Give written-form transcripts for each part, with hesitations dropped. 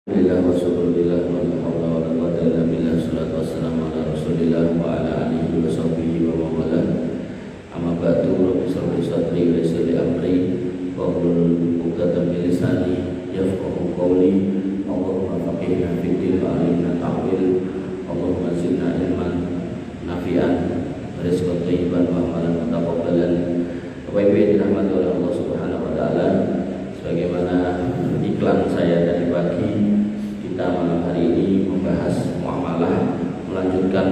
Alhamdulillah wa syukurillah wa la hawla wa la quwwata illa billah. Salatu wassalamu ala Rasulillah wa ala alihi wa sahbihi wa mawala. Amma ba'du, rabbi shrah li sadri wa yassir li amri wa hlul 'uqdatam min lisani yafqahu qawli. Allahumma faqihna fid din wa 'allimna ta'wil. Allahumma zidna ilman nafi'an wa rizqan thayyiban wa amalan mutaqabbalan. Bapak Ibu yang dirahmati oleh Allah Subhanahu wa taala, sebagaimana iklan saya tadi pagi, kita malam hari ini membahas muamalah, melanjutkan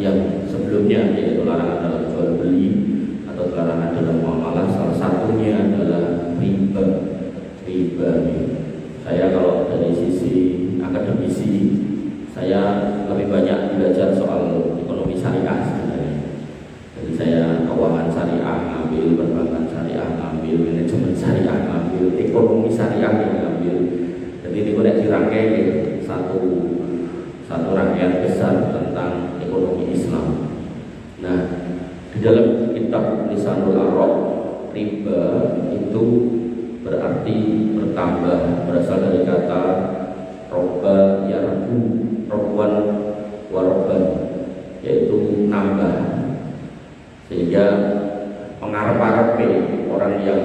yang sebelumnya, yaitu larangan dalam jual beli atau larangan dalam muamalah. Salah satunya adalah riba. Riba nih, saya kalau dari sisi akademisi, saya lebih banyak belajar soal ekonomi syariah sebenarnya. Jadi saya keuangan syariah ngambil, perbankan syariah ngambil, manajemen syariah ngambil, ekonomi syariah ngambil. Jadi ini boleh dirangkai satu rangkaian besar tentang ekonomi Islam. Nah, di dalam kitab Lisanul Arab, riba itu berarti bertambah, berasal dari kata roba yarbu, roban waroban, yaitu nambah. Sehingga pengarep-arep orang yang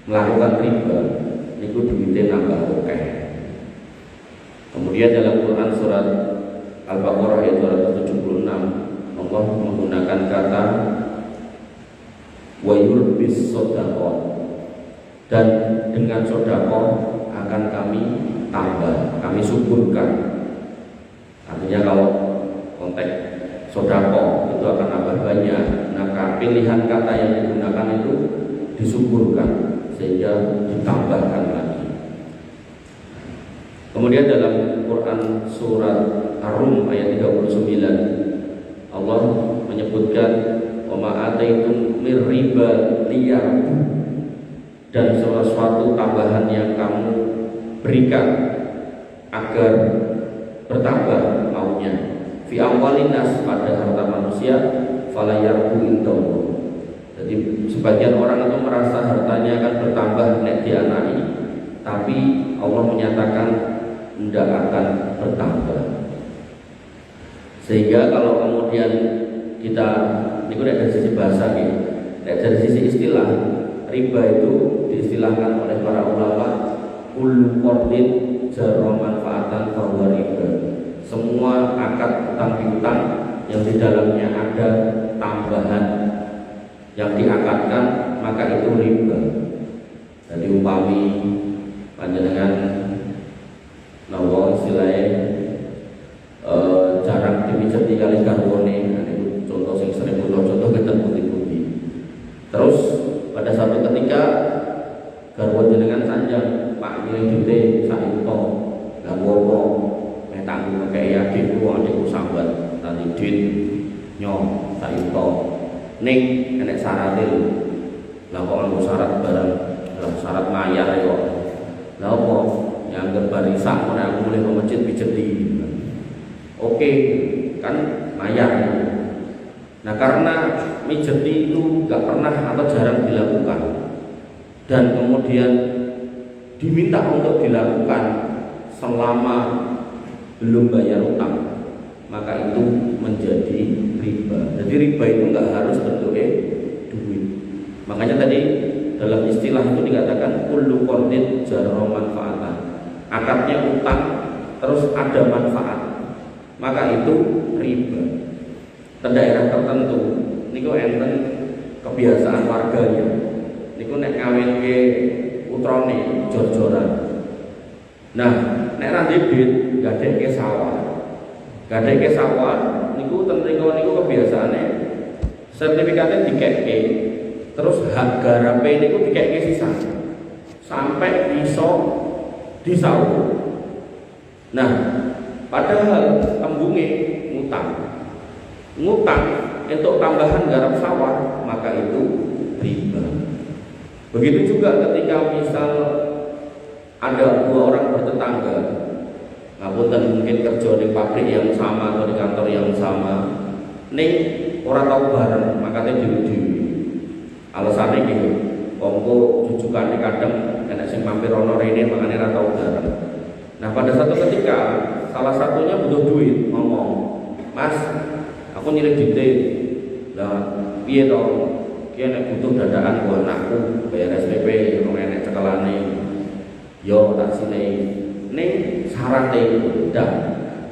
melakukan riba itu duitnya nambah akeh. Kemudian dalam Quran surat Al-Baqarah ayat 276, Allah menggunakan kata wa yulbis shadaqah, dan dengan sedekah akan kami tambah, kami suburkan. Artinya kalau konteks sedekah itu akan tambah banyak. Nah, pilihan kata yang digunakan itu disuburkan, sehingga ditambahkan lagi. Kemudian dalam Quran surat Ar-Rum ayat 39, Allah menyebutkan wa ma ataitum mir riba liyarbu, dan sesuatu tambahan yang kamu berikan agar bertambah maunya, fi amwalin nas, pada harta manusia, fala yarbu indallah. Jadi sebagian orang itu merasa hartanya akan bertambah nek dianani, tapi Allah menyatakan tidak akan bertambah. Sehingga kalau kemudian kita ini dari sisi bahasa gitu, dari sisi istilah, riba itu diistilahkan oleh para ulama kullu qardin jarra manfaatan fahuwa riba. Semua akad utang piutang yang di dalamnya ada tambahan yang diakadkan, maka itu riba. Jadi umpami panjenengan nawa istilahnya jarang dipijeti kali garwane, itu contoh yang sering contoh kita putih-putih. Terus pada satu ketika garwan jenengan sanjang, Pak milih jute saito, gak ngopo, tanggung pakai adikku, adikku sambat tadi dit nyong saito, ning enek syarat itu. Lah kok ana syarat barang, lah syarat mayar kok. Lah apa yang barisak ora aku mulai ke masjid pijeti. Oke, kan mayar. Nah, karena mijeti itu enggak pernah atau jarang dilakukan, dan kemudian diminta untuk dilakukan selama belum bayar utang, maka itu menjadi riba. Jadi riba itu enggak harus bentuknya duit. Makanya tadi dalam istilah itu dikatakan kullu qardin jarra manfaatan. Akadnya utang terus ada manfaat, maka itu riba. Di daerah tertentu niku enten kebiasaan warganya niku nek ngawinke putrane jor-joran. Nah, nek ra duit gadekke sawah. Gadekke sawah niku tentriko niku kebiasaane sertifikatnya dikekke, terus hak garape niku dikekke sisa sampai iso disaur. Nah, padahal tembunge ngutang untuk tambahan garap sawah, maka itu riba. Begitu juga ketika misal ada dua orang bertetangga, ngapunten mungkin kerja di pabrik yang sama atau di kantor yang sama, ning ora tau bareng, makanya dhewe-dhewe. Alasane gitu, monggo jujukane kadang enek sing mampir ana rene makane ora tau bareng. Nah pada satu ketika salah satunya butuh duit, ngomong, Mas, aku nyilih duit, lah piye to? Ki nek butuh dadakan buat anakku bayar SPP, yang enek cekelane, yo tak sini. Ning syaratnya udah.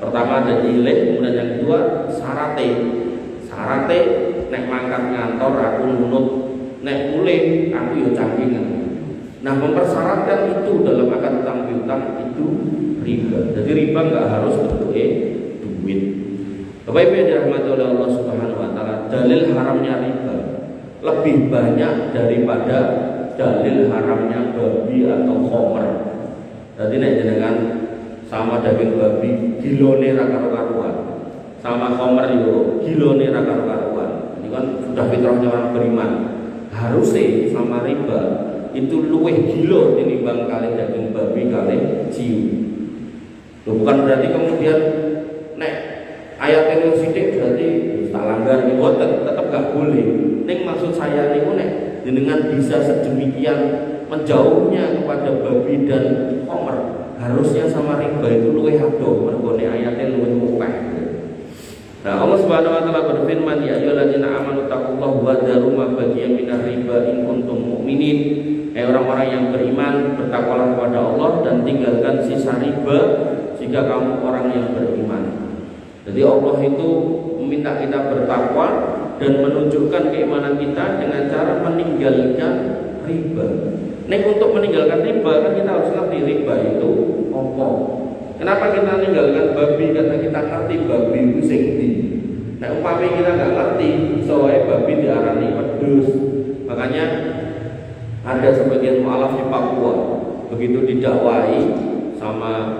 Pertama ada nyilih, kemudian yang kedua syaratnya nek mangkat ngantor aku nunut, nek mulai aku yo cangkingan. Nah mempersyaratkan itu dalam akad utang piutang itu riba. Jadi riba nggak harus bentuknya duit. Bapak Ibu yang dirahmati oleh Allah Subhanahu Wa Taala, dalil haramnya riba lebih banyak daripada dalil haramnya babi atau khomer. Jadi nek jenengan sama daging babi gilone ra karo-karuan, sama khomer yo gilone ra karo-karuan. Ini kan sudah fitrahnya orang beriman. Harusnya sama riba itu luwih gila tinimbang kali daging babi kali ciu. Bukan berarti kemudian nek ayatnya yang sidik berarti tak langgar nih, tetap gak boleh. Ning maksud saya niku nek dengan bisa sedemikian menjauhnya kepada babi dan khomer, harusnya sama riba itu luwih adoh mergo nek ayatnya luwih mupeh. Nah, Allah Subhanahu wa taala berfirman, ya ayyuhalladzina amanu taqullaha wa dharu ma baqiya minar riba in kuntum mu'minin. Orang-orang yang beriman, bertakwalah kepada Allah dan tinggalkan sisa riba jika kamu orang yang beriman. Jadi Allah itu meminta kita bertakwa dan menunjukkan keimanan kita dengan cara meninggalkan riba. Nek untuk meninggalkan riba kan kita harus ngerti riba itu apa. Kenapa kita meninggalkan babi? Karena kita ngerti babi itu sing ndi. Nek umpamanya kita nggak ngerti, soalnya babi diarani wedhus. Makanya ada sebagian mu'alaf di Papua begitu didakwahi sama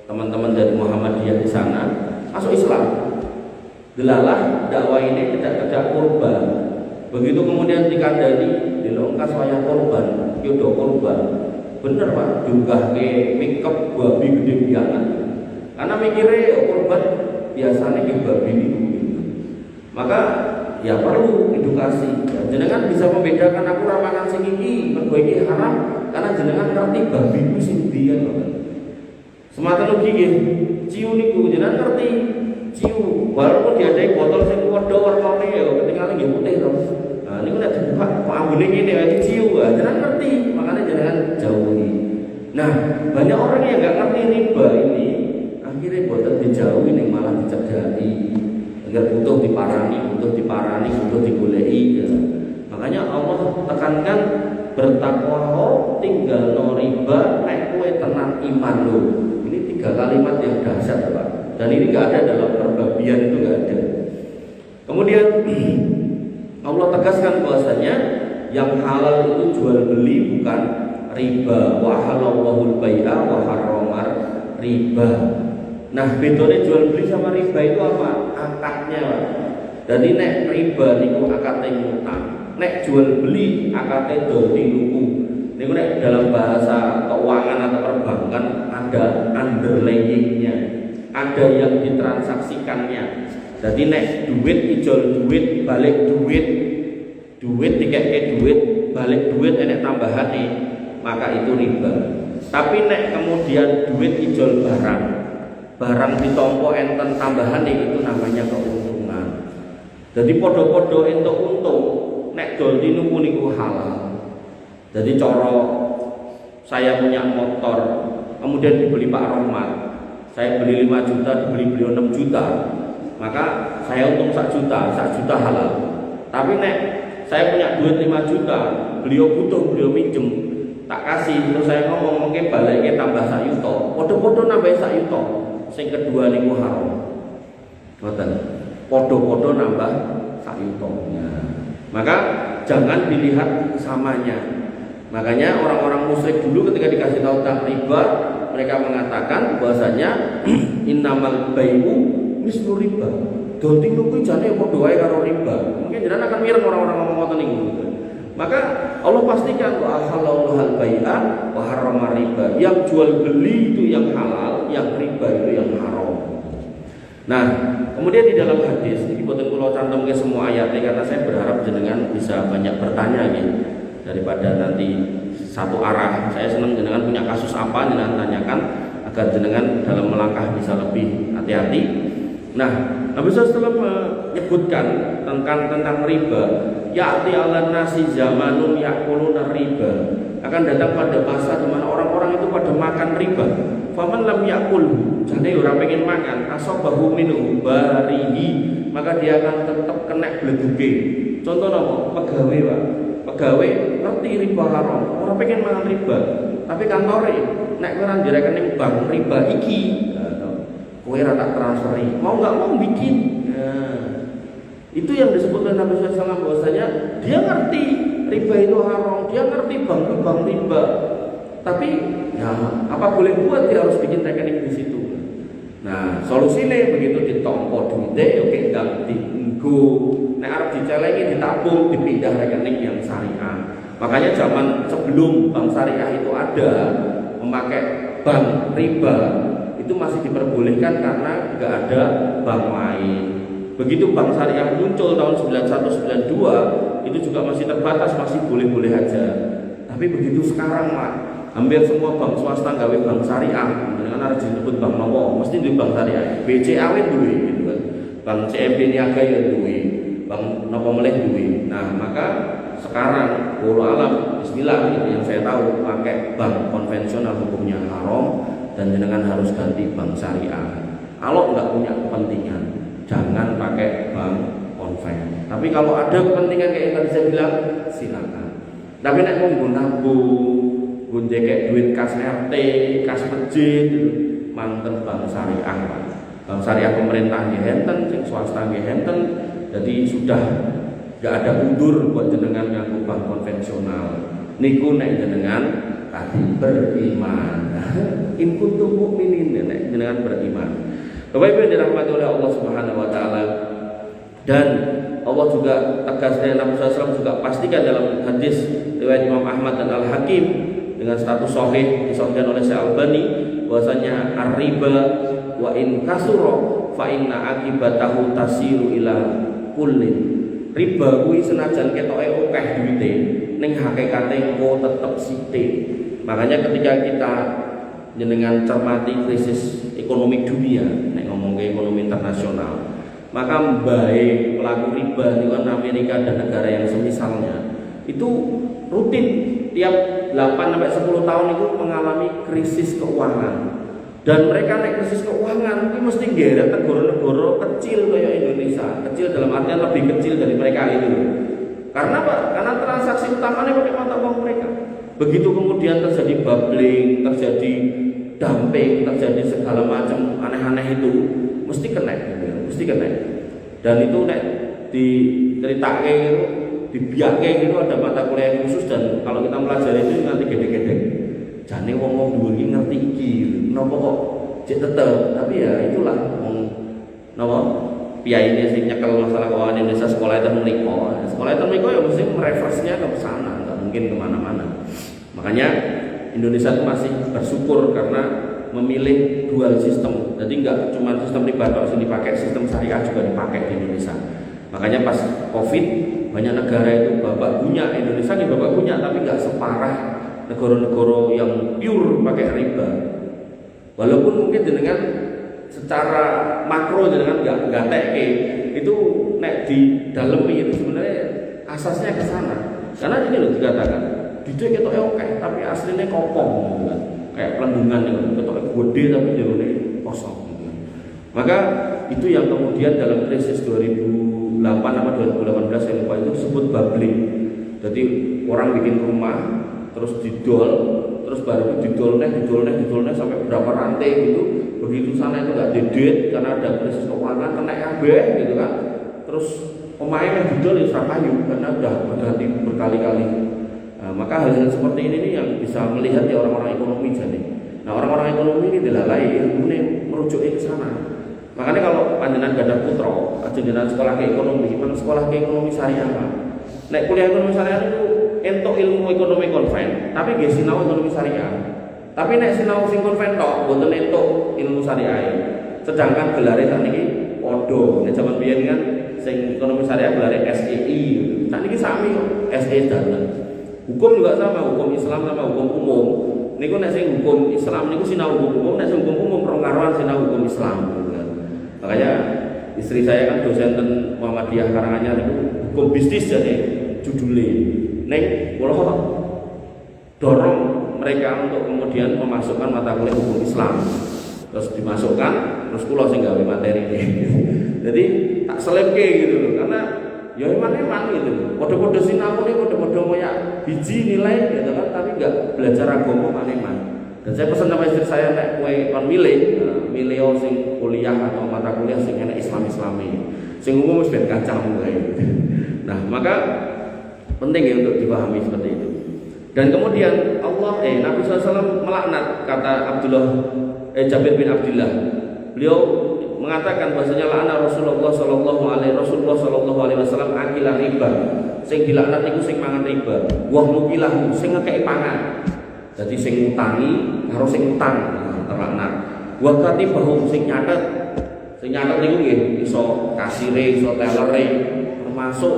teman-teman dari Muhammadiyah di sana masuk Islam. Delalah dakwah ini tidak korban. Begitu kemudian dikandani dilongkas wayah korban, yodo korban. Bener Pak, juga ke makeup babi gede piangan. Karena mikirnya korban biasanya ke babi ini. Maka ya perlu edukasi. Ya, jenengan bisa membedakan aku ramakan sing iki, mergo iki haram karena jenengan ngerti babi itu sing ndi kan. Semata lagi nggih. Ciu niku jenengan ngerti. Ciu walaupun diadai botol sing padha warnane ya ketinggalan nggih putih to. Nah niku nek dibuka kok ambune ngene wae ciu, jenengan ngerti, makanya jenengan jauhi. Nah, banyak orang yang enggak ngerti riba ini akhirnya boten dijauhi ning malah dicedhaki. Agar butuh diparani, butuh digoleki ya. Makanya Allah tekankan bertakwa tinggal no riba nek kowe tenan iman lo. Ini 3 kalimat yang dahsyat Pak. Dan ini enggak ada dalam perbabian, itu enggak ada. Kemudian Allah tegaskan bahwasanya yang halal itu jual beli bukan riba. Wa halallahu al-bai'a wa harrama riba. Nah, bedanya jual beli sama riba itu apa? Akadnya. Jadi nek riba niku akadnya ngutang. Nek jual beli akadnya dodi luku. Niku nek dalam bahasa keuangan atau perbankan ada underlyingnya, ada yang ditransaksikannya. Jadi nek duit ijol duit balik duit dikeke duit balik duit enek tambahane, maka itu riba. Tapi nek kemudian duit ijol barang ditompo enten tambahan itu namanya keuntungan. Jadi podo-podo entuk untung nek dol tinuku niku halal. Jadi coro saya punya motor kemudian dibeli Pak Rahmat, saya beli 5 juta dibeli beliau 6 juta, maka saya untung 1 juta halal. Tapi nek saya punya duit 5 juta beliau butuh, beliau minjem, tak kasih, terus saya ngomong mungkin baliknya tambah 1 juta, podo-podo nambah 1 juta. Sing kedua niku haram. Ngoten. Podo-podo nambah 1 juta. Nah, maka jangan dilihat samanya. Makanya orang-orang musyrik dulu ketika dikasih tahu tentang riba, mereka mengatakan bahwasanya innamal bai'u mislu riba. Dol tinuku jane padha wae karo riba. Mungkin jenengan akan mireng orang-orang ngomong ngoten niku. Maka Allah pastikan wa halallahu al-bai'a wa harrama riba. Yang jual beli itu yang halal, yang riba itu yang haram. Nah, kemudian di dalam hadis ini boten kula cantumke semua ayatnya karena saya berharap jenengan bisa banyak bertanya gitu. daripada nanti satu arah. Saya senang jenengan punya kasus apa jenengan tanyakan agar jenengan dalam melangkah bisa lebih hati-hati. Nah, Nabi SAW menyebutkan tentang riba. Ya'ti 'alan nasi zamanun ya'kuluna riba. Akan datang pada masa di mana orang-orang itu pada makan riba. Faman lam ya'kul, jadi orang pengen makan, asabahu minhu barihi, maka dia akan tetap kena bleduke. Contoh apa? Pegawai, Pak. Pegawai ngerti riba haram, orang pengen makan riba, tapi kantore nek kowe nang rekening bank riba iki, kowe ora tak transferi, mau nggak mau bikin. Nah, itu yang disebut oleh Nabi SAW bahwasanya dia ngerti riba itu haram, dia ngerti bank riba, tapi ya apa boleh buat dia harus bikin rekening di situ. Nah, solusinya begitu ditompo duitnya, oke, dan dienggo. Nek arep dicelengi ditabung, dipindah rekening yang syariah. Makanya zaman sebelum bank syariah itu ada, memakai bank riba itu masih diperbolehkan karena nggak ada bank lain. Begitu bank syariah muncul tahun 91-92 itu juga masih terbatas, masih boleh-boleh aja. Tapi begitu sekarang, Mak, hampir semua bank swasta gawe bank syariah. Dengan harus disebut bank nopo, mesti di bank syariah. BCA duwe gitu kan. Bank CMB Niaga ya duwe. Bank nopo meleh duwe. Nah, maka sekarang wallahu alam bismillah gitu, yang saya tahu pakai bank konvensional hukumnya haram dan jenengan harus ganti bank syariah. Kalau nggak punya kepentingan, jangan pakai bank konven. Tapi kalau ada kepentingan kayak yang tadi saya bilang, silakan. Tapi nek mau nabung, gunde kayak duit kas RT, kas masjid, manten bank syariah. Bank syariah pemerintah nggih enten, sing swasta nggih enten. Jadi sudah gak ada undur buat jenengan nganggo bank konvensional. Niku nek jenengan tadi beriman. In kuntum mukminin, nek jenengan beriman. Bapak Ibu yang dirahmati oleh Allah Subhanahu wa taala. Dan Allah juga tegas, dan Nabi SAW juga pastikan dalam hadis riwayat Imam Ahmad dan Al-Hakim dengan status sahih disahihkan oleh Syekh Albani bahwasanya ar-riba wa in kasura fa inna akibatahu tasiru ila kullin. Riba kuwi senajan ketoke akeh duwite ning hakikate engko tetep sithik. Makanya ketika kita jenengan cermati krisis ekonomi dunia, nek ngomong ke ekonomi internasional, maka baik pelaku riba di Amerika dan negara yang semisalnya itu rutin tiap 8-10 tahun itu mengalami krisis keuangan. Dan mereka naik krisis keuangan itu mesti geret negara-negara kecil kayak Indonesia, kecil dalam artian lebih kecil dari mereka itu. Karena apa? Karena transaksi utamanya pakai mata uang mereka. Begitu kemudian terjadi bubbling, terjadi dumping, terjadi segala macam aneh-aneh itu, mesti kena. Dan itu nek diceritake gitu, dibiake gitu, ada mata kuliah khusus, dan kalau kita pelajari itu nanti gede-gede. Jane wong-wong dhuwur iki ngerti iki. Napa kok cek tetep? Tapi ya itulah wong napa piyaine sing nyekel masalah keuangan Indonesia sekolah itu mriko. Sekolah itu mriko ya mesti mereferensinya ke sana, enggak mungkin kemana-mana. Makanya Indonesia itu masih bersyukur karena memilih dual sistem. Jadi enggak cuma sistem riba tok sing dipakai, sistem syariah juga dipakai di Indonesia. Makanya pas Covid banyak negara itu babak punya, Indonesia ini babak punya, tapi enggak separah negara-negara yang pure pakai riba. Walaupun mungkin dengan secara makro dengan nggak teke itu nek di dalam itu sebenarnya asasnya ke sana. Karena ini loh dikatakan dia ketok oke tapi aslinya kopong gitu kan. Kayak pelendungan itu ketok gede tapi jerone kosong gitu. Maka itu yang kemudian dalam krisis 2008 atau 2018 yang lupa itu disebut bubbling. Jadi orang bikin rumah terus didol, terus baru didolnya sampai berapa rantai gitu. Begitu sana itu nggak dedet karena ada krisis keuangan, kena kabeh gitu kan. Terus pemain yang didol ya kayu karena udah berganti berkali-kali. Nah, maka hal-hal seperti ini nih yang bisa melihat ya orang-orang ekonomi jadi. Nah, orang-orang ekonomi ini dilalai ilmunya merujuknya ke sana. Makanya kalau panjenengan gadah putra, panjenengan sekolah ke ekonomi, mana sekolah ke ekonomi syariah. Nek kuliah ekonomi syariah itu entuk ilmu ekonomi konven, tapi nggih sinau ekonomi syariah. Tapi nek sinau sing konven tok, mboten entuk ilmu syariah. Sedangkan gelare sakniki padha. Nek zaman biyen kan sing ekonomi syariah gelare SEI. Sakniki sami kok, SE dalan. Hukum juga sama, hukum Islam sama hukum umum. Niku nek sing hukum Islam niku sinau hukum umum, nek sing hukum umum rong karuan sinau hukum Islam gitu kan. Makanya istri saya kan dosen ten Muhammadiyah Karanganyar niku hukum bisnis jadi judulnya. Nek kula dorong mereka untuk kemudian memasukkan mata kuliah hukum Islam. Terus dimasukkan, terus kula sing gawe materi ini. Jadi tak selepke gitu loh, karena ya eman gitu. Podo-podo sinau ini podo-podo moyak biji nilai gitu kan, tapi enggak belajar agama maneman. Dan saya pesan sama istri saya nek kowe kon milih sing kuliah atau mata kuliah sing enak Islam-Islami. Sing umum wis ben kacang wae. Nah, maka penting ya untuk dipahami seperti itu. Dan kemudian Nabi SAW melaknat, kata Jabir bin Abdullah. Beliau mengatakan bahasanya la'ana Rasulullah sallallahu alaihi wasallam akila riba. Sing dilaknat iku sing mangan riba. Wa mukilah sing ngekeki pangan. Jadi sing ngutangi karo sing utang terlaknat. Wa katibahu sing nyatet. Sing nyatet niku nggih iso kasire, iso tellere, termasuk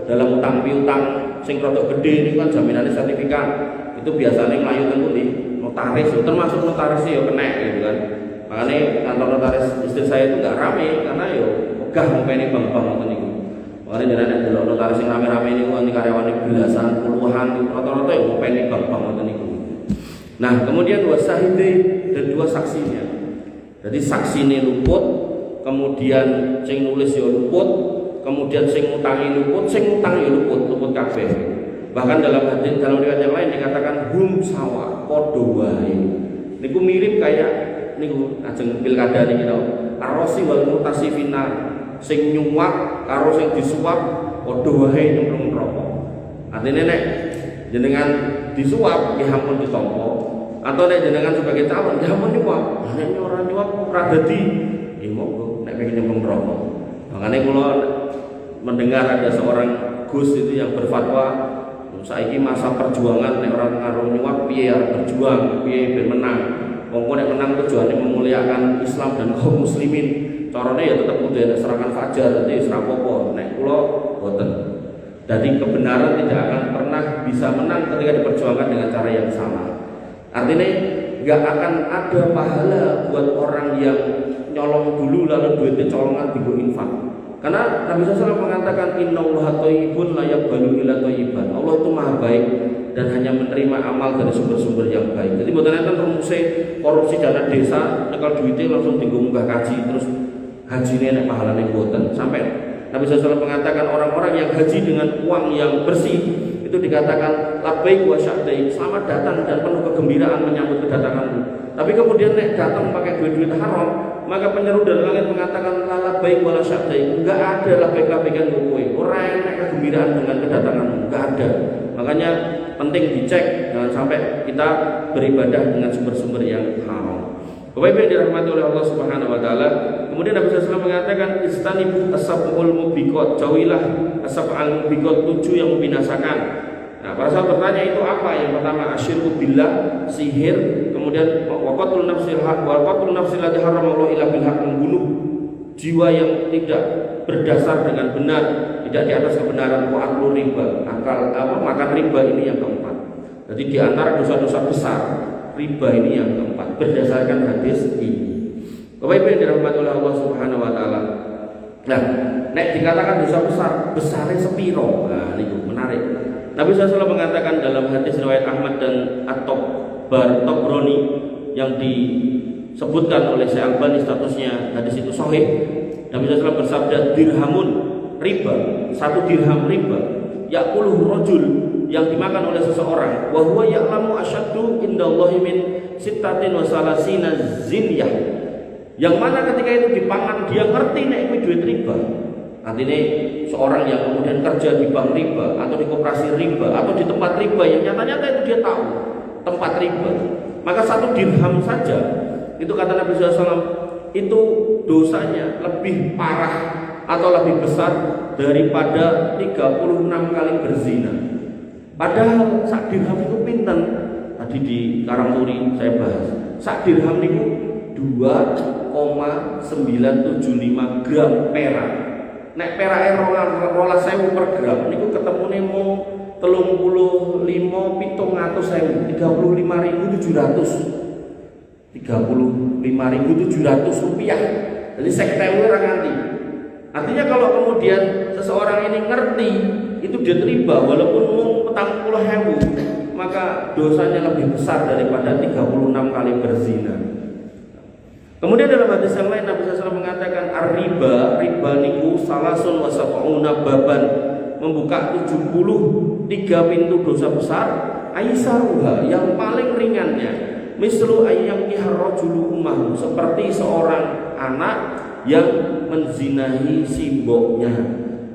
dalam utang piutang sing rada gede niku kan jaminane sertifikat. Itu biasanya nglayu teng pundi? Notaris, termasuk notaris ya kena gitu kan. Makanya kantor notaris istri saya itu nggak rame karena yo megah ngopeni bank-bank ngoten niku. Makanya jenengan nek delok notaris sing rame-rame niku anti karyawane belasan puluhan rata-rata yo ngopeni bank-bank ngoten niku. Nah, kemudian wasahide dan dua saksinya. Jadi saksine luput, kemudian sing nulis yo luput, kemudian sing ngutangi luput, sing ngutang yo luput kabeh. Bahkan dalam riwayat yang lain dikatakan hum sawa padha wae. Niku mirip kayak niku ajeng pilkada niki to. Arosi wal mutasifina sing nyuwak karo sing disuap padha wae nyemplung neraka. Artine nek jenengan disuap ya ampun ditampa, atau nek jenengan sebagai calon ya ampun nyuap. Nek ora nyuap ora dadi ya monggo nek pengen nyemplung neraka. Makanya kula mendengar ada seorang Gus itu yang berfatwa saiki masa perjuangan nek ora karo nyuap piye arep berjuang, piye ben menang. Wong nek menang tujuane memuliakan Islam dan kaum muslimin. Carane ya tetep kudu ana serangan fajar, dadi wis ra apa-apa. Nek kula boten. Jadi kebenaran tidak akan pernah bisa menang ketika diperjuangkan dengan cara yang salah. Artinya nggak akan ada pahala buat orang yang nyolong dulu lalu duitnya colongan digo infak. Karena Nabi SAW mengatakan innallaha thayyibun la yaqbalu illa thayyiban. Allah itu maha baik dan hanya menerima amal dari sumber-sumber yang baik. Jadi mboten enten rumuse korupsi dana desa, nyekel duitnya langsung dienggo munggah kaji terus hajine nek pahalane mboten. Sampai Nabi SAW mengatakan orang-orang yang haji dengan uang yang bersih itu dikatakan labbaik wa sya'daik, selamat datang dan penuh kegembiraan menyambut kedatanganmu. Tapi kemudian nek datang pakai duit-duit haram, maka penyeru dari langit mengatakan la labbaik wa sya'daik, enggak ada labbaik-labbaik yang kowe. Ora enek kegembiraan dengan kedatanganmu, enggak ada. Makanya penting dicek jangan sampai kita beribadah dengan sumber-sumber yang haram. Bapak Ibu yang dirahmati oleh Allah Subhanahu wa taala, kemudian Nabi SAW mengatakan istanibu as-sab'ul mubiqat, jauhilah as-sab'al mubiqat, 7 yang membinasakan. Nah, para sahabat bertanya itu apa? Yang pertama asyirku billah, sihir, kemudian waqatul nafsil haq, waqatul nafsil lati haramallahu illa bil haq, membunuh jiwa yang tidak berdasar dengan benar, tidak di atas kebenaran, wa aklu riba, makan riba ini yang keempat. Jadi di antara dosa-dosa besar riba ini yang keempat berdasarkan hadis ini. Bapak Ibu yang dirahmati oleh Allah Subhanahu wa taala. Nah, nek dikatakan dosa besar, besarnya sepiro? Nah, ini menarik. Nabi SAW mengatakan dalam hadis riwayat Ahmad dan At-Tabrani yang disebutkan oleh Syekh Albani statusnya hadis itu sahih. Nabi SAW bersabda dirhamun riba, 1 dirham riba, yaquluhu rajul, yang dimakan oleh seseorang, wa huwa ya'lamu asyaddu indallahi min sittatin wa salasina zinyah, yang mana ketika itu dipangan dia ngerti nek kuwi duit riba. Artinya seorang yang kemudian kerja di bank riba atau di koperasi riba atau di tempat riba yang nyata-nyata itu dia tahu tempat riba, maka 1 dirham saja itu kata Nabi SAW itu dosanya lebih parah atau lebih besar daripada 36 kali berzina. Padahal 1 dirham itu pinten? Tadi di Karangturi saya bahas. 1 dirham itu 2,975 gram perak. Nek perake 12.000 per gram niku ketemune mung 35.700 rupiah. Jadi sektewe orang nganti. Artinya kalau kemudian seseorang ini ngerti itu dia riba walaupun mau 40.000, maka dosanya lebih besar daripada 36 kali berzina. Kemudian dalam hadis yang lain Nabi SAW mengatakan riba niku salasun wa sab'una baban, membuka 73 pintu dosa besar. Aisaruha, yang paling ringannya, mislu ayyam kiharrajulu ummahu, seperti seorang anak yang menzinahi simboknya.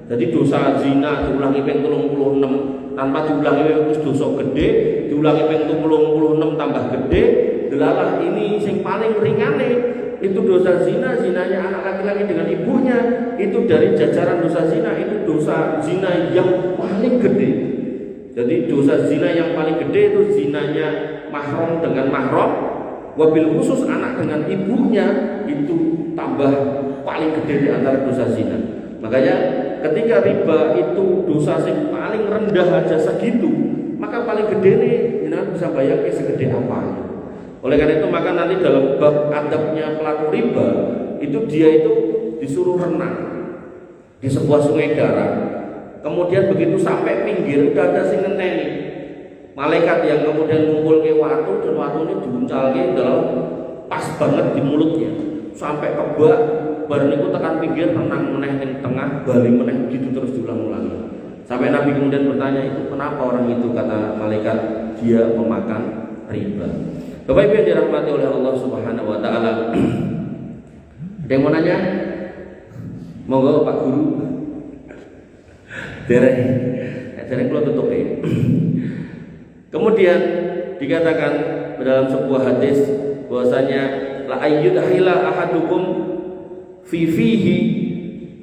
Jadi dosa zina diulangi ping 36 tanpa diulangi wis dosa gede, diulangi ping 36 tambah gede. Delalah ini sing paling ringane itu dosa zina, zinanya anak laki-laki dengan ibunya, itu dari jajaran dosa zina, itu dosa zina yang paling gede. Jadi dosa zina yang paling gede itu zinanya mahram dengan mahram, wabil khusus anak dengan ibunya, itu tambah paling gede di antara dosa zina. Makanya ketika riba itu dosa yang paling rendah aja segitu, maka paling gede nih jangan bisa bayangkan segede apa. Oleh karena itu maka nanti dalam bab adabnya pelaku riba itu dia itu disuruh renang di sebuah sungai darah. Kemudian begitu sampai pinggir udah ada sing ngenteni malaikat yang kemudian ngumpul ke watu, dan watunya diuncalke dalam pas banget di mulutnya sampai kebak. Bareng itu tekan pinggir renang meneh ning tengah bali meneh gitu terus diulang-ulangi. Sampai Nabi kemudian bertanya, itu kenapa orang itu? Kata malaikat, dia memakan riba. Bapak Ibu yang dirahmati oleh Allah Subhanahu wa taala. Ada yang mau nanya? Monggo Pak Guru. Dereng kula tutup ya. Kemudian dikatakan dalam sebuah hadis bahwasanya la ayyudhila ahadukum fi fihi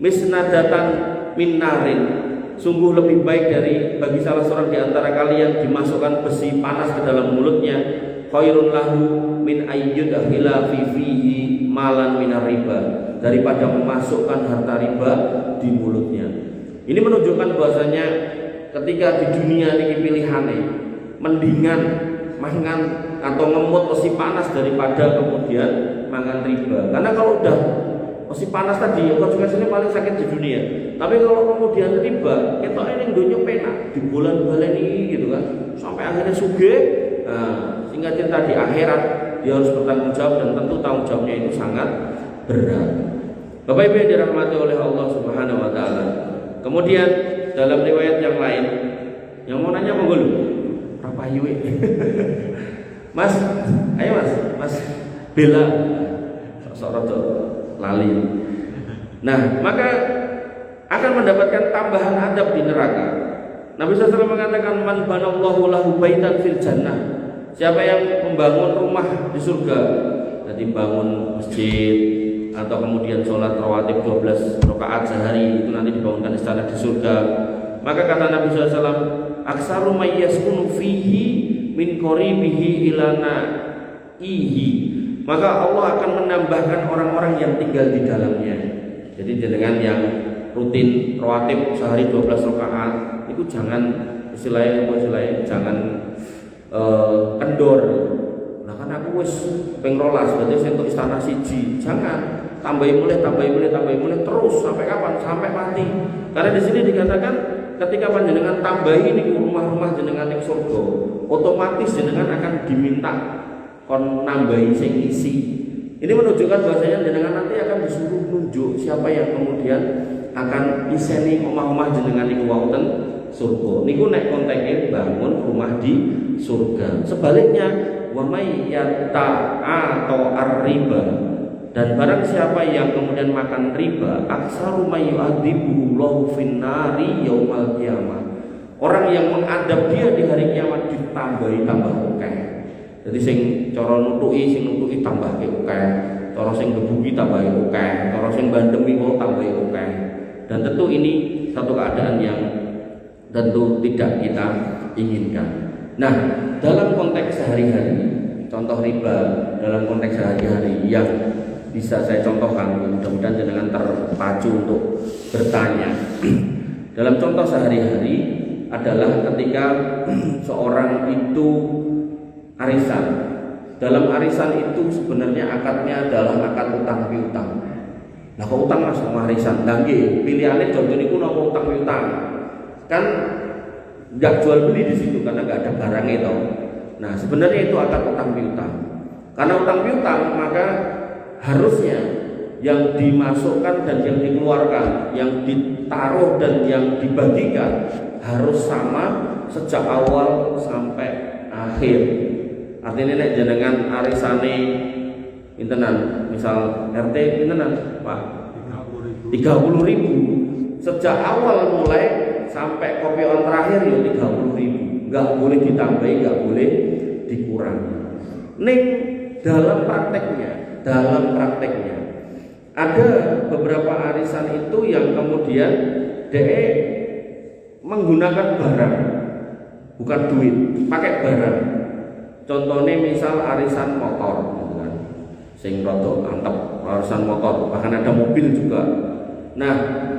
misnadatan min narin, sungguh lebih baik bagi salah seorang di antara kalian dimasukkan besi panas ke dalam mulutnya, khairun lahu min ayyudhila fi fihi malan minar riba, daripada memasukkan harta riba di mulutnya. Ini menunjukkan bahwasanya ketika di dunia ini pilihane mendingan mangan atau ngemut besi panas daripada kemudian mangan riba. Karena kalau udah besi panas tadi konsekuensinya paling sakit di dunia. Tapi kalau kemudian riba, kita ini dunia penak di bulan-bulan gitu kan, sampai akhirnya sugih. Nah, sehingga cinta di akhirat dia harus bertanggung jawab, dan tentu tanggung jawabnya itu sangat berat. Bapak Ibu yang dirahmati oleh Allah Subhanahu wa taala. Kemudian dalam riwayat yang lain, yang mau nanya monggo lho. Rapayu. Mas, ayo Mas Bella. Sok rada lali. Nah, maka akan mendapatkan tambahan adab di neraka. Nabi SAW mengatakan man banallahu lahu baitan fil jannah. Siapa yang membangun rumah di surga, jadi bangun masjid atau kemudian sholat rawatib 12 rakaat sehari, itu nanti dibangunkan istana di surga. Maka kata Nabi SAW, aksaru may yaskunu fihi min qaribihi ilana ihi, maka Allah akan menambahkan orang-orang yang tinggal di dalamnya. Jadi dengan yang rutin rawatib sehari 12 rakaat itu jangan istilahnya jangan kendor. Nah kan aku wis ping 12 berarti saya untuk istana siji. Jangan, tambahin mulai terus sampai kapan? Sampai mati. Karena di sini dikatakan ketika panjenengan tambahin ini rumah-rumah jenengan ning surga, otomatis jenengan akan diminta kon nambahi sing isi. Ini menunjukkan bahwasanya jenengan nanti akan disuruh nunjuk siapa yang kemudian akan iseni omah-omah jenengan niku wonten surga. Niku nek konteke bangun rumah di surga. Sebaliknya, wa may yata'ata ar-riba, dan barang siapa yang kemudian makan riba, aksaru may yu'adzibuhu finnari yaumal qiyamah, orang yang mengadab dia di hari kiamat ditambahi tambah akeh. Jadi sing cara nutuki tambah akeh, cara sing gebuki tambah akeh, cara sing bandemi kok tambah akeh. Dan tentu ini satu keadaan yang tentu tidak kita inginkan. Nah, dalam konteks sehari-hari, contoh riba dalam konteks sehari-hari yang bisa saya contohkan, mudah-mudahan jenengan terpacu untuk bertanya. Dalam contoh sehari-hari, adalah ketika seorang itu arisan. Dalam arisan itu sebenarnya akadnya adalah akad utang piutang. Nah, kok utang Mas sama arisan? Lah nggih, pilihane contoh niku napa utang piutang. Kan enggak jual beli di situ karena enggak ada barang itu. Nah, sebenarnya itu akad utang piutang. Karena utang piutang maka harusnya yang dimasukkan dan yang dikeluarkan, yang ditaruh dan yang dibagikan harus sama sejak awal sampai akhir. Artinya nek jenengan arisane pintenan, misal RT pintenan, Pak? 30.000. Sejak awal mulai sampai kopioan terakhir ya 30.000. Enggak boleh ditambahi, enggak boleh dikurangi. Ning dalam prakteknya ada beberapa arisan itu yang kemudian DE menggunakan barang, bukan duit, pakai barang. Contohnya misal arisan motor, gitu kan, sing rada antep, arisan motor, bahkan ada mobil juga. Nah,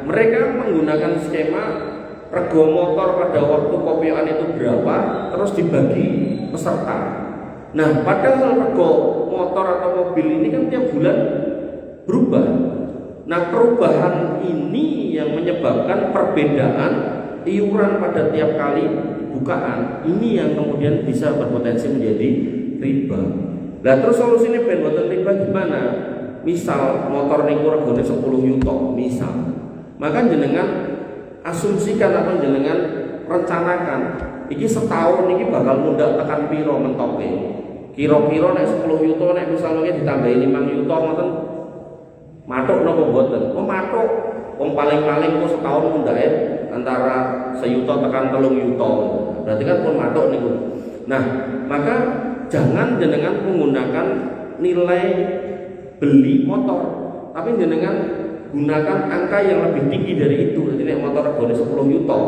mereka menggunakan skema rego motor pada waktu kopioan itu berapa, terus dibagi peserta. Nah, padahal rego motor atau mobil ini kan tiap bulan berubah. Nah, perubahan ini yang menyebabkan perbedaan iuran pada tiap kali bukaan. Ini yang kemudian bisa berpotensi menjadi riba. Nah, terus solusinya ben boten riba gimana? Misal motor niku regane 10 yuto, misal. Maka jenengan asumsikan atau jenengan rencanakan iki setahun iki bakal mundak tekan piro mentoke. Kira-kira nek 10 yuto nek misalnya ditambahi 5 yuto ngoten matuk napa mboten? Oh matuk. Wong paling-paling kok setahun mundake antara seyuto tekan 3 yuto. Berarti kan pun matuk niku. Nah, maka jangan jenengan menggunakan nilai beli motor, tapi jenengan gunakan angka yang lebih tinggi dari itu. Jadi nek motor regane 10 yuto,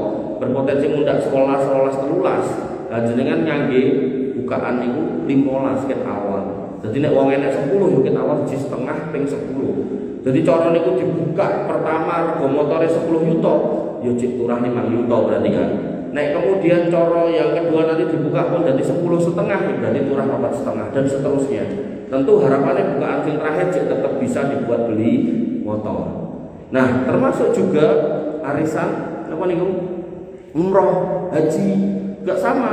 berpotensi mundak 11 13. Nah, jenengan ngangge bukaan niku 15 ket awal. Jadi nek wong enek 10 yo ket awal di setengah ping 10. Jadi cara niku dibuka pertama rego motore 10 yuto, yo cek turah 5 yuto berarti kan. Nek kemudian cara yang kedua nanti dibuka pun jadi 10 setengah, berarti turah 4 setengah dan seterusnya. Tentu harapannya bukaan yang terakhir tetap bisa dibuat beli motor. Nah, termasuk juga arisan apa niku? Umroh, haji, enggak sama.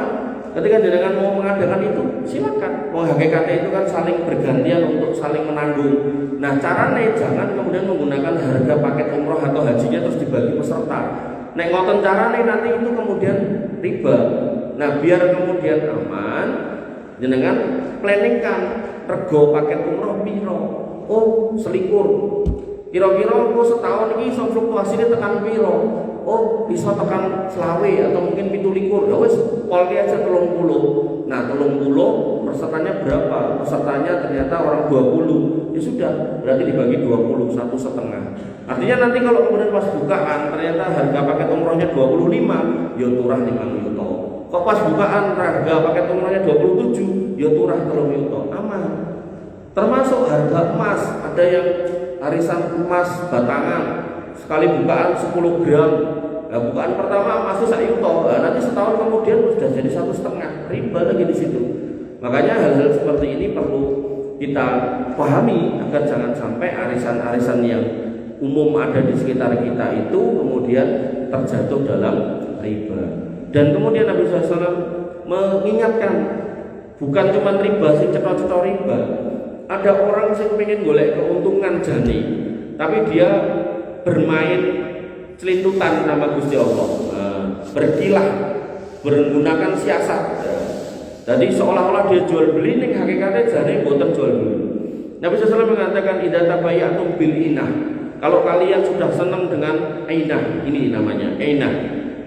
Ketika jenengan mau mengadakan itu, silakan. Wong hakikatnya itu kan saling bergantian untuk saling menanggung. Nah, caranya jangan kemudian menggunakan harga paket umroh atau hajinya terus dibagi peserta. Nek ngoten carane nanti itu kemudian riba. Nah, biar kemudian aman, jenengan planningkan rego paket umroh piro. Oh, selikur. Kira-kira kok setahun ini iso fluktuasine tekan piro? Oh, bisa tekan selawe atau mungkin 17. Ya wis polke aja 30. Nah, 30 pesertanya berapa? Pesertanya ternyata orang 20. Ya sudah, berarti dibagi 20, 1,5. Artinya nanti kalau kemudian pas bukaan ternyata harga paket umrohnya 25, ya turah 5 yuto. Kok pas bukaan harga paket umrohnya 27, ya turah 3 yuto. Aman. Termasuk harga emas, ada yang arisan emas batangan sekali bukaan 10 gram. Nah, bukaan pertama masih 1 yuto. Nah, nanti setahun kemudian sudah jadi 1,5, riba lagi di situ. Makanya hal-hal seperti ini perlu kita pahami agar jangan sampai arisan-arisan yang umum ada di sekitar kita itu kemudian terjatuh dalam riba. Dan kemudian Nabi SAW mengingatkan bukan cuma riba sing cetha-cetha riba. Ada orang yang pengen golek keuntungan jani, tapi dia bermain celintutan nama Gusti Allah, berkilah, menggunakan siasat. Jadi seolah-olah dia jual beli, ning hakikatnya jane mboten jual beli. Nabi SAW mengatakan idza tabayatum bil inah. Kalau kalian sudah senang dengan ainah, ini namanya ainah.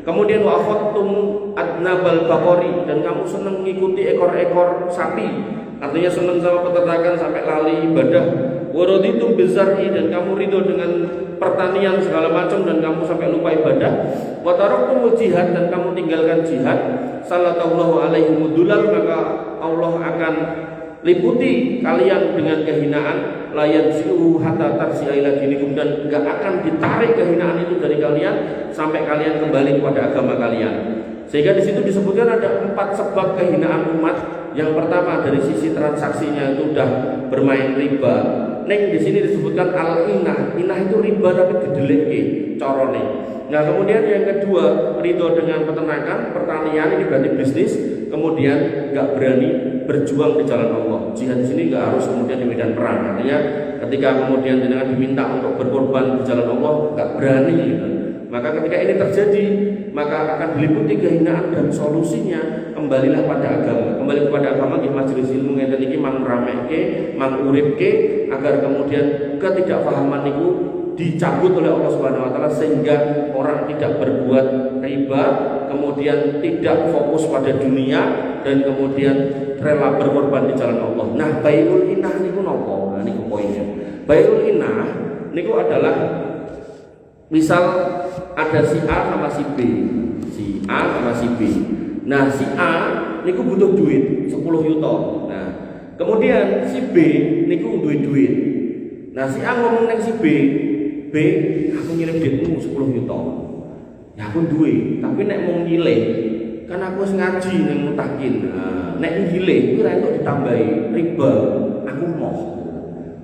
Kemudian wa akhadtum adnabal baqari, dan kamu senang mengikuti ekor-ekor sapi. Artinya senang sama peternakan sampai lali ibadah. Waraditum bizar'i, dan kamu ridho dengan pertanian segala macam dan kamu sampai lupa ibadah. Wa taraktumul jihad, dan kamu tinggalkan jihad. Sallallahu alaihi mudulal, maka Allah akan liputi kalian dengan kehinaan. Layan siu hatta tarsi'a ila dinikum, dan enggak akan ditarik kehinaan itu dari kalian sampai kalian kembali kepada agama kalian. Sehingga di situ disebutkan ada 4 sebab kehinaan umat. Yang pertama dari sisi transaksinya itu udah bermain riba. Neng di sini disebutkan al-inah. Inah itu riba tapi dideleke corone. Nah, kemudian yang kedua, ridho dengan peternakan, pertanian, ini berarti bisnis. Kemudian nggak berani berjuang di jalan Allah. Jihad di sini nggak harus kemudian di medan perang. Artinya ketika kemudian dengan diminta untuk berkorban di jalan Allah nggak berani gitu. Maka ketika ini terjadi, maka akan diliputi kehinaan dan solusinya kembalilah pada agama. Kembali kepada agama di majelis ilmu ngeten iki mang ramehke, mang uripke agar kemudian ketidakpahaman itu dicabut oleh Allah Subhanahu wa taala sehingga orang tidak berbuat riba, kemudian tidak fokus pada dunia dan kemudian rela berkorban di jalan Allah. Nah, baiul inah niku napa? Nah, niku poinnya. Baiul inah niku adalah misal ada si A sama si B. Si A sama si B. Nah, si A niku butuh duit 10 juta. Nah, kemudian si B niku duwe duit. Nah, si A ngomong nang si B, "B, aku ngirim duitmu 10 juta." Ya aku duwe, tapi nek mau nyilih kan aku wis ngaji ning mutakin. Nah, nek nyilih kuwi ra entuk ditambahi riba, aku mau.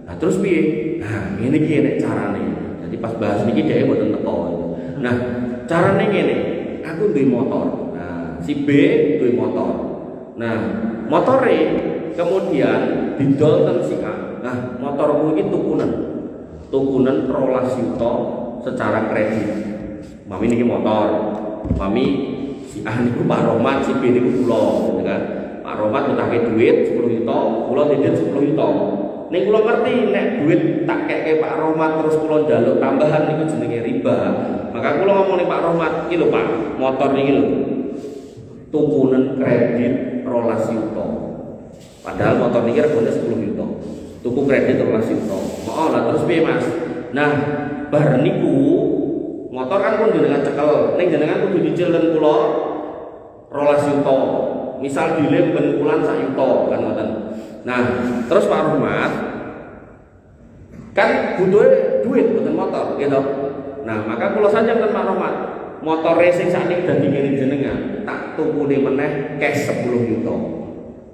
Nah, terus piye? Nah, ngene iki nek carane. Jadi pas bahas niki dhek mboten teko. Nah, carane ngene. Aku duwe motor. Nah, si B duwe motor. Nah, motore kemudian didol ten si A. Nah, motorku iki tukunan 13 juta secara kredit. Mami niki motor, mami si A niku Pak Romat, si B niku kula, gitu kan. Pak Romat ngutake duit 10 juta, kula titip 10 juta. Ning kula ngerti nek duit tak keke Pak Romat terus kula njaluk tambahan niku jenenge riba. Maka kula ngomong ning Pak Romat, iki lho Pak, motor niki lho. Tukunan kredit 12 juta. Padahal motor niki regane 10 juta. Tuku kredit 12 juta. Heeh, lah terus piye Mas? Nah, bar niku motor kan pun jenengan cekel, ning jenengan kudu nyicil ten kula 12 juta. Misal dilem ben bulan 1 juta kan ngoten. Nah, terus Pak Rahmat kan butuh duit boten motor, gitu. Nah, maka kula sanjang ten Pak Rahmat, motor racing sakniki dadi ngene jenengan, tak tukune meneh cash 10 juta.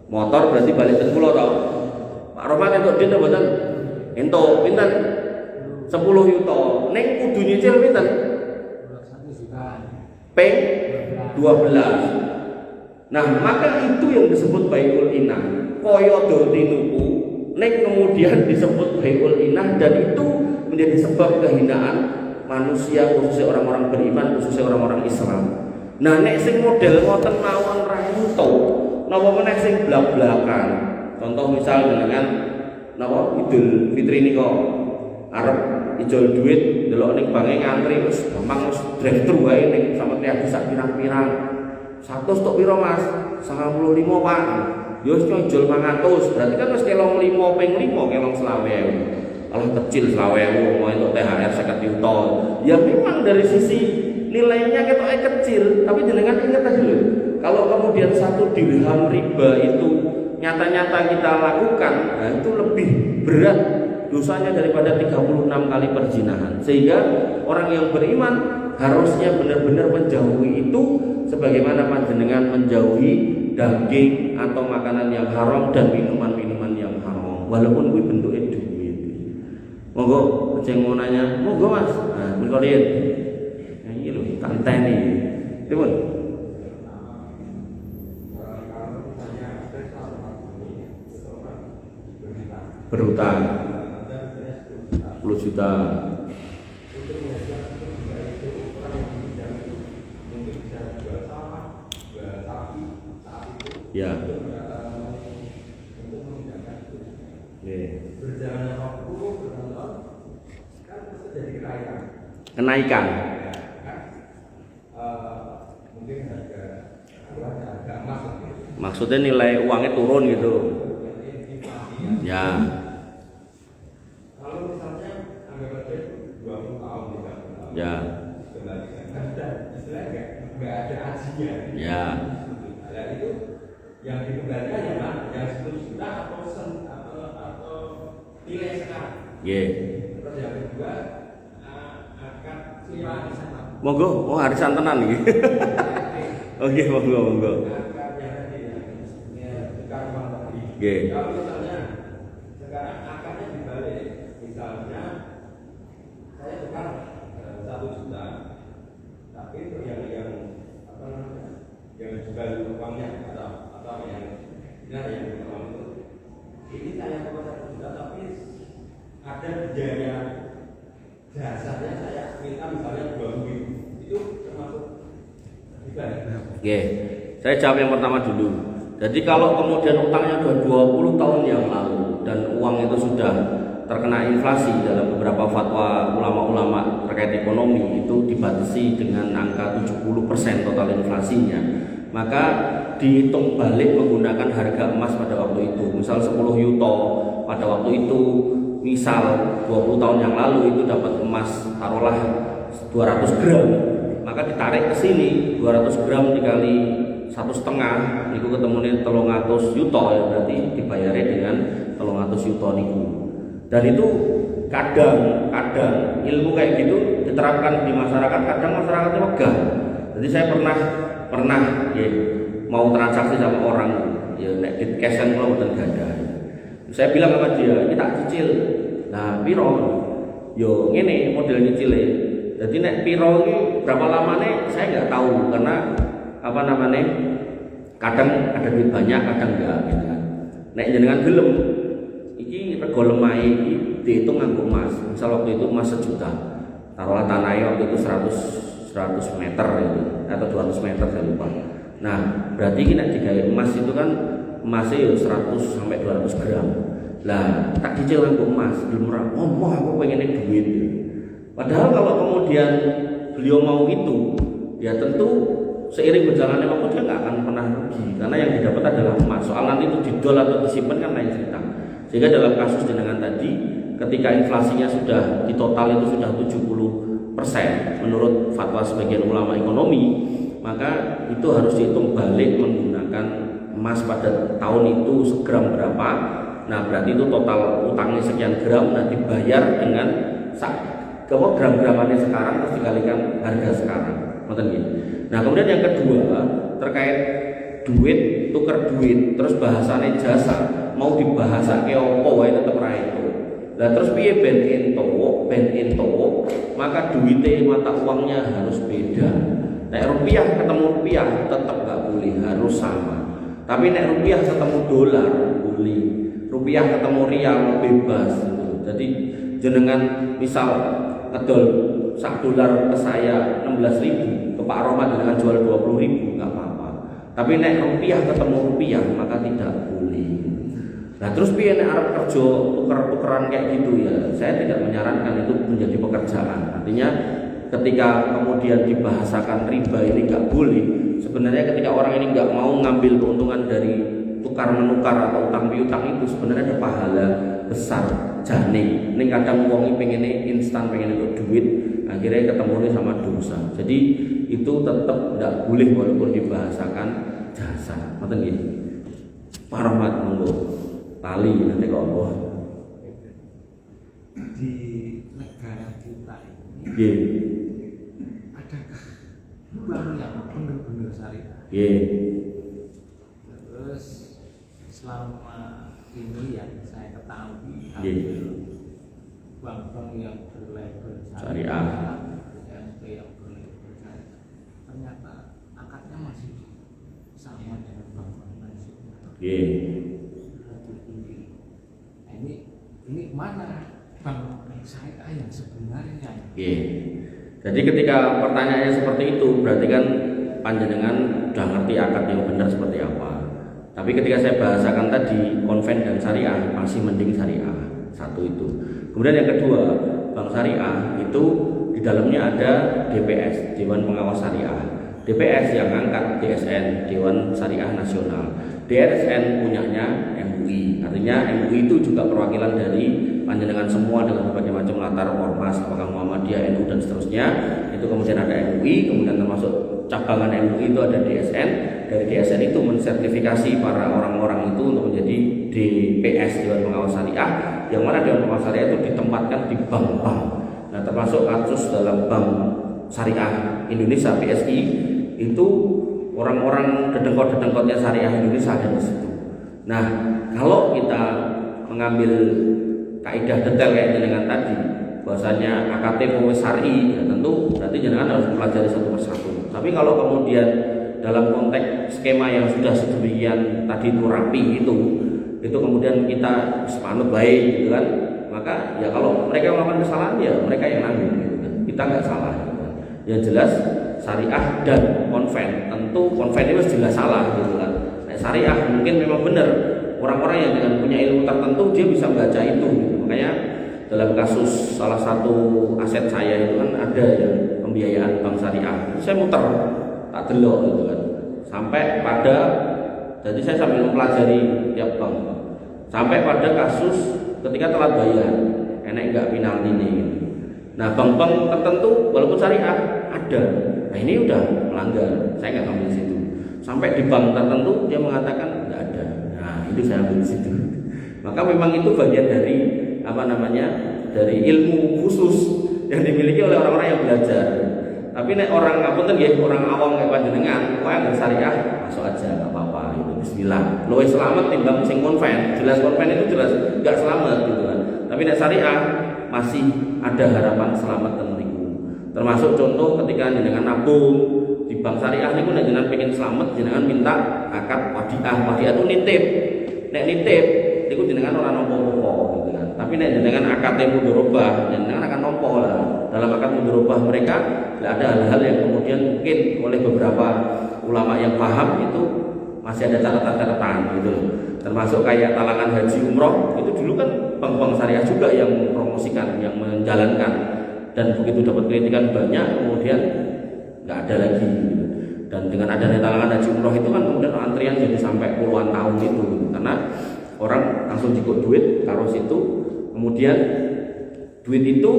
Motor berarti balik ten kula to. Pak Rahmat entuk duit mboten? Entuk pinten? 10 juta. Ning kudu nyicil pinten? Peng 12. Nah, maka itu yang disebut baiul inah. Kaya do tinuku, ning kemudian disebut baiul inah dan itu menjadi sebab kehinaan manusia khususnya orang-orang beriman, khususnya orang-orang Islam. Nah, nek sing model ngoten mawon ra entuk, napa meneh sing blak-blakan. Contoh misal dengan napa Idul Fitri nika arep ijol duit delok ning banke ngantri wis gampang wis drive thru wae ning sampe tiap sak pirang-pirang. 100 tok piro Mas? 95 Pak. Ya wis ijol 500. Berarti kan wis kelong 5 ping 5 kelong 20.000. Alah kecil 20.000 mau entuk THR 50 juta. Ya memang dari sisi nilainya ketoke kecil, tapi jenengan ingat aja lho. Kalau kemudian 1 dirham riba itu nyata-nyata kita lakukan, nah itu lebih berat dosanya daripada 36 kali perzinahan. Sehingga orang yang beriman harusnya benar-benar menjauhi itu sebagaimana panjenengan menjauhi daging atau makanan yang haram dan minuman-minuman yang haram. Walaupun kuwi bentuknya duit. Monggo ceng mau nanya, monggo Mas. Nah, menika riyen. Nah, iki lho tanteni. Pripun? Berutang 10 juta. Ya. Berjalannya waktu kan terjadi kenaikan. Mungkin harga emas. Maksudnya nilai uangnya turun gitu. Ya. Kalau misalnya anggap aja 20 tahun 30 tahun. Ya. Istilahnya enggak ada hasilnya. Ya. Nah, itu yang dikembalikan ya Pak, yang 10 juta atau nilai sekarang. Nggih. Terus yang kedua akan arisan. Monggo, oh arisan tenan iki. Oke, monggo monggo. Oke. Kalau misalnya sekarang akarnya dibalik, misalnya saya tukar 1 juta, tapi untuk yang apa namanya, yang jual uangnya atau yang uang itu, ini saya tukar 1 juta, tapi ada biaya jasanya saya minta misalnya 20.000, itu termasuk dibalik. Oke, saya jawab yang pertama dulu. Jadi kalau kemudian utangnya sudah 20 tahun yang lalu dan uang itu sudah terkena inflasi, dalam beberapa fatwa ulama-ulama terkait ekonomi itu dibatasi dengan angka 70% total inflasinya, maka dihitung balik menggunakan harga emas pada waktu itu. Misal 10 yuto pada waktu itu, misal 20 tahun yang lalu itu dapat emas taruhlah 200 gram, maka ditarik ke sini 200 gram dikali 1,5 niku ketemunya 300 yuto, ya berarti dibayarnya dengan 300 yuto niku. Dan itu kadang ilmu kayak gitu diterapkan di masyarakat, kadang masyarakatnya megah. Jadi saya pernah ya, mau transaksi sama orang ya nek di cashen kalau boten ganda. Saya bilang sama dia, "Ini tak cicil." Nah, piro? Yo ngene model nyicile. Jadi nek piro iki berapa lamane saya nggak tahu, karena apa namanya, kadang ada duit banyak, kadang enggak gitu kan. Nek jenengan gelem iki rego lemah iki dihitung nganggo emas. Misal waktu itu emas 1 juta, taruhlah tanahnya waktu itu 100 meter itu, atau 200 meter saya lupa. Nah berarti ini nek digawe emas itu kan emasnya 100 sampai 200 gram. Lah tak cicil nganggo emas, belum ora ngomong aku pengen duit. Padahal kalau kemudian beliau mau itu, ya tentu seiring berjalannya waktu dia nggak akan pernah rugi, karena yang didapat adalah emas. Soal nanti itu didol atau disimpan kan lain cerita. Sehingga dalam kasus jenengan tadi, ketika inflasinya sudah di total itu sudah 70% menurut fatwa sebagian ulama ekonomi, maka itu harus dihitung balik menggunakan emas pada tahun itu segram berapa. Nah berarti itu total utangnya sekian gram, nah dibayar dengan gram-gramannya sekarang terus dikalikan harga sekarang. Nah kemudian yang kedua terkait duit, tukar duit, terus bahasanya jasa, mau dibahasa ke opo wae tetep ra itu. Lah terus piye ben ento, maka duitnya mata uangnya harus beda. Nek rupiah ketemu rupiah tetap gak boleh, harus sama. Tapi nek rupiah ketemu dolar boleh, rupiah ketemu rial bebas gitu. Jadi jenengan misal ngedol $1 ke saya 16.000, ke Pak Roma dengan jual 20.000 nggak apa-apa. Tapi nek rupiah ketemu rupiah maka tidak boleh. Nah terus piye nek arep kerja tuker-tukeran kayak gitu ya, saya tidak menyarankan itu menjadi pekerjaan. Artinya ketika kemudian dibahasakan riba ini nggak boleh, sebenarnya ketika orang ini nggak mau ngambil keuntungan dari tukar menukar atau utang piutang itu sebenarnya ada pahala besar jane. Ini kadang wong pengennya instan, pengen untuk duit, akhirnya ketemu sama dosa. Jadi itu tetap tidak boleh walaupun dibahasakan jasa. Ngoten nggih. Pak Rahmat monggo. Tali nanti kok apa? Di negara kita ini Nggih. adakah bank yang benar-benar syariah? Nggih. Terus selama ini yang saya ketahui Nggih. bank-bank yang berlabel Syariah. yang berlabel syariah, ternyata akadnya masih sama dengan bank-bank nasional. Nggih. Ini mana bank syariah yang sebenarnya? Nggih. Jadi ketika pertanyaannya seperti itu, berarti kan panjenengan sudah ngerti akad yang benar seperti apa. Tapi ketika saya bahasakan tadi konven dan syariah, masih mending syariah. Satu itu. Kemudian yang kedua, bank syariah itu di dalamnya ada DPS, Dewan Pengawas Syariah. DPS yang angkat DSN, Dewan Syariah Nasional. DSN punyanya MUI. Artinya MUI itu juga perwakilan dari panjenengan semua dengan berbagai macam latar ormas, apakah Muhammadiyah, NU dan seterusnya. Itu kemudian ada MUI, kemudian termasuk cabangan MUI itu ada DSN. Dari DSN itu mensertifikasi para orang-orang itu untuk menjadi DPS, Dewan Pengawas Syariah, yang mana Dewan Pengawas Syariah itu ditempatkan di bank-bank. Nah termasuk kasus dalam Bank Syariah Indonesia BSI itu orang-orang dedengkot-dedengkotnya syariah Indonesia ada di situ. Nah, kalau kita mengambil kaidah detail kayak jenengan tadi, bahwasanya akad wis syar'i, ya tentu berarti jenengan harus mempelajari satu persatu. Tapi kalau kemudian dalam konteks skema yang sudah sedemikian tadi itu rapi itu kemudian kita sepanut baik gitu kan, maka ya kalau mereka melakukan kesalahan ya mereka yang nanggung gitu kan. Kita nggak salah gitu kan. Yang jelas syariah dan konven, tentu konven itu jelas salah gitu kan. Nah, syariah mungkin memang benar, orang-orang yang dengan punya ilmu tertentu dia bisa membaca itu gitu. Makanya dalam kasus salah satu aset saya itu kan ada yang pembiayaan bank syariah, saya muter tak delok gitu kan, sampai pada, jadi saya sambil mempelajari tiap bank sampai pada kasus ketika telat bayar enek enggak penalti ini gitu. Nah, bank-bank tertentu walaupun syariah ada, nah ini udah melanggar, saya nggak ambil situ. Sampai di bank tertentu dia mengatakan nggak ada, nah itu saya ambil situ. Maka memang itu bagian dari dari ilmu khusus yang dimiliki oleh orang-orang yang belajar. Tapi nek orang orang awam kayak panjenengan, kok yang syariah masuk aja nggak apa-apa, itu bismillah. Luwih selamat timbang sing konven. Jelas konven itu jelas nggak selamat gitu kan. Tapi nek syariah masih ada harapan selamat tentu. Termasuk contoh ketika jenengan nabung di bank syariah niku nek jenengan pengen selamat, jenengan minta akad wadiah. Wadiah itu nitip. Nek nitip niku jenengan ora nampa-nampa gitu kan. Tapi nek jenengan akad mudharabah, jenengan akan nampa lah. Dalam akad mudharabah mereka ada hal-hal yang kemudian mungkin oleh beberapa ulama yang paham itu masih ada catatan-catatan gitu loh. Termasuk kayak talangan haji umroh itu dulu kan bank-bank syariah juga yang mempromosikan, yang menjalankan, dan begitu dapat kritikan banyak kemudian nggak ada lagi gitu. Dan dengan adanya talangan haji umroh itu kan kemudian antrian jadi sampai puluhan tahun itu gitu. Karena orang langsung cukup duit taruh situ, kemudian duit itu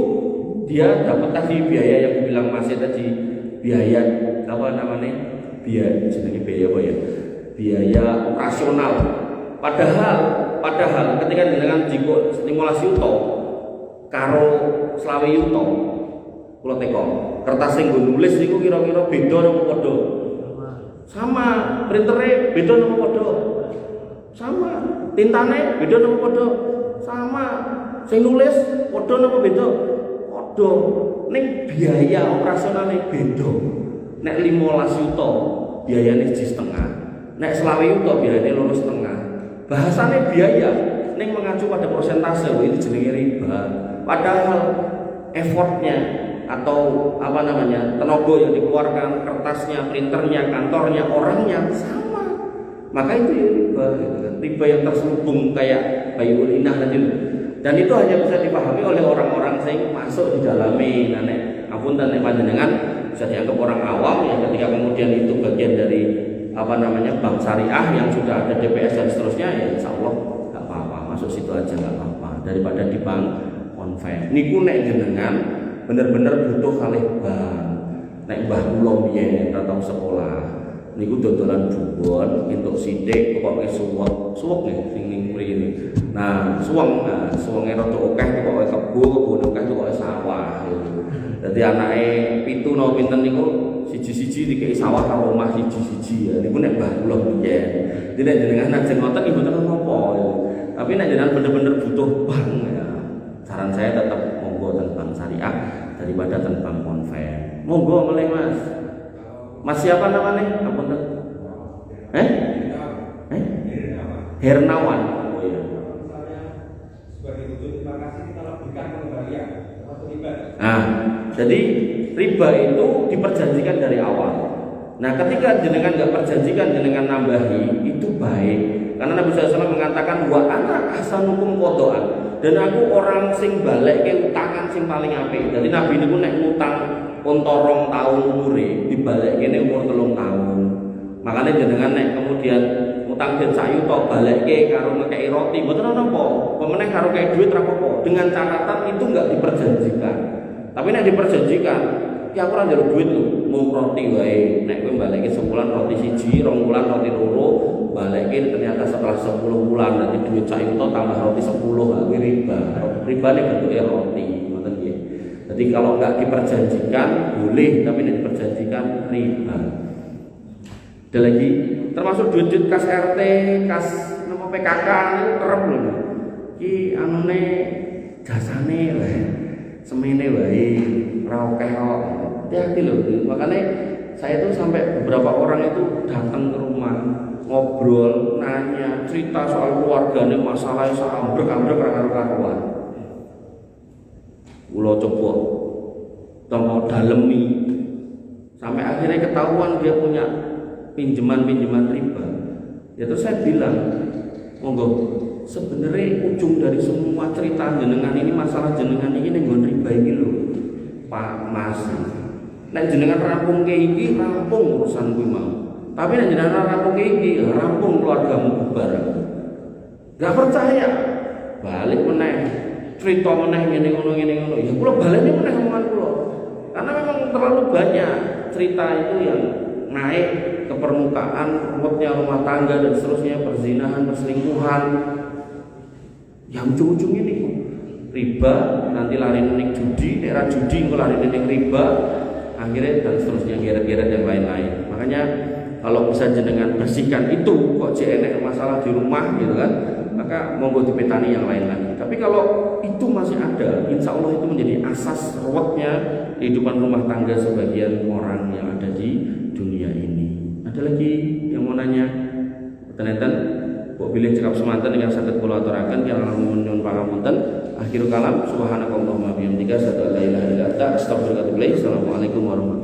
dia dapat tadi biaya yang bilang masih tadi, biaya apa namanya, biaya apa ya, biaya operasional. Padahal ketika dengan jiko 15 yuto karo selawe yuto, kula teko kertas sing nggo nulis niku kira-kira beda napa padha? Sama, printere beda napa padha? Sama, tintane beda napa padha? Sama, sing nulis padha napa beda? Padha. Ning biaya operasionale beda. Nek 15 yuto biayane 1,5, nek selawe yuto biayane 2,5. Bahasane biaya ning mengacu pada persentase, itu jenenge riba. Padahal effortnya atau tenaga yang dikeluarkan, kertasnya, printernya, kantornya, orangnya sama. Maka itu ya riba gitu kan. Riba yang terselubung kayak bayul inah tadi. Dan itu hanya bisa dipahami oleh orang-orang yang masuk di dalami. Nah, apunten nek panjenengan bisa dianggap orang awam yang ketika kemudian itu bagian dari bank syariah yang sudah ada DPS dan seterusnya, ya insya Allah nggak apa-apa, masuk situ aja nggak apa-apa daripada di bank konven. Niku nek jenengan bener-bener butuh kalih bank. Nek mbah kula biyen ratau sekolah niku dodolan bumbon entuk sithik pokoke suwek nggih sing ning mriki. Nah, suwenge rada akeh pokoke kebun akeh pokoke sawah. Dadi anake 7 napa pinten niku siji-siji dikei sawah karo omah siji-siji ya. Niku nek mbah kula biyen. Dadi nek jenengan ajeng ngoten ibu ten napa. Tapi nek jenengan bener-bener butuh bank ya, saran saya tetap monggo ten bank syariah daripada ten bank konven. Monggo mulai Mas. Mas siapa namanya? Apunten. Hernawan. Oh iya. Sebagai wujud terima kasih kita lakukan pengembalian atau riba. Nah, jadi riba itu diperjanjikan dari awal. Nah, ketika jenengan nggak perjanjikan, jenengan nambahi, itu baik. Karena Nabi SAW mengatakan wa ana ahsanukum qadaan, dan aku orang sing balik ke utangan sing paling apik. Jadi Nabi niku nek ngutang ontorong tahun umure dibalik kene umur 3 tahun. Makanya jenengan nek kemudian utang den sak yuta balekke karo ngekeki roti mboten napa. Pemenang karo kei duit ra apa-apa. Dengan catatan itu enggak diperjanjikan. Tapi nek diperjanjikan, ya aku ora njaluk duit lho, mung roti wae. Nek kowe balekke sebulan roti siji, 2 bulan roti loro, balekke ternyata setelah 10 bulan nanti duit sak yuta tambah roti 10, kuwi riba. Ribane bentuke roti, ngoten nggih. Jadi kalau enggak diperjanjikan boleh, tapi nek diperjanjikan riba. Ada lagi termasuk duit-duit kas RT, kas nama PKK itu kerep lho. Ki anune jasane wae. Semene wae, ora akeh kok. Hati-hati loh. Makanya saya tuh sampai beberapa orang itu datang ke rumah, ngobrol, nanya, cerita soal keluarganya, masalahnya ambrek-ambrek karuan. Kula coba tomo dalemi sampai akhirnya ketahuan dia punya pinjaman riba. Ya terus saya bilang, monggo sebenarnya ujung dari semua cerita jenengan ini, masalah jenengan ini nggon riba iki lho, Pak Mas. Nek jenengan rampung ke iki, rampung urusan kuwi mau. Tapi nek jenengan rampung ke iki, rampung keluargamu bubar. Gak percaya, balik meneh. Cerita meneh ngene ngono. Ya kula baleni meneh omongan kula. Karena memang terlalu banyak cerita itu yang naik ke permukaan, ruwetnya rumah tangga dan seterusnya, perzinahan, perselingkuhan. Yang ujung-ujung ini riba, nanti lari ning judi, daerah judi engko lari ning riba, akhirnya dan seterusnya geret-geret yang lain-lain. Makanya kalau bisa jenengan bersihkan itu kok enek masalah di rumah gitu kan, maka monggo dipetani yang lain lagi. Tapi kalau itu masih ada, insya Allah itu menjadi asas ruwetnya kehidupan rumah tangga sebagian orang yang ada di dunia ini. Ada lagi yang mau nanya? Ternyata kok pilih cekap semanten dengan saged kula aturaken kirang nyuwun pangapunten. Akhirul kalam subhanakallahumma bihamdika asyhadu an la ilaha illa anta astaghfiruka wa atubu ilaik. Assalamualaikum warahmatullahi wabarakatuh.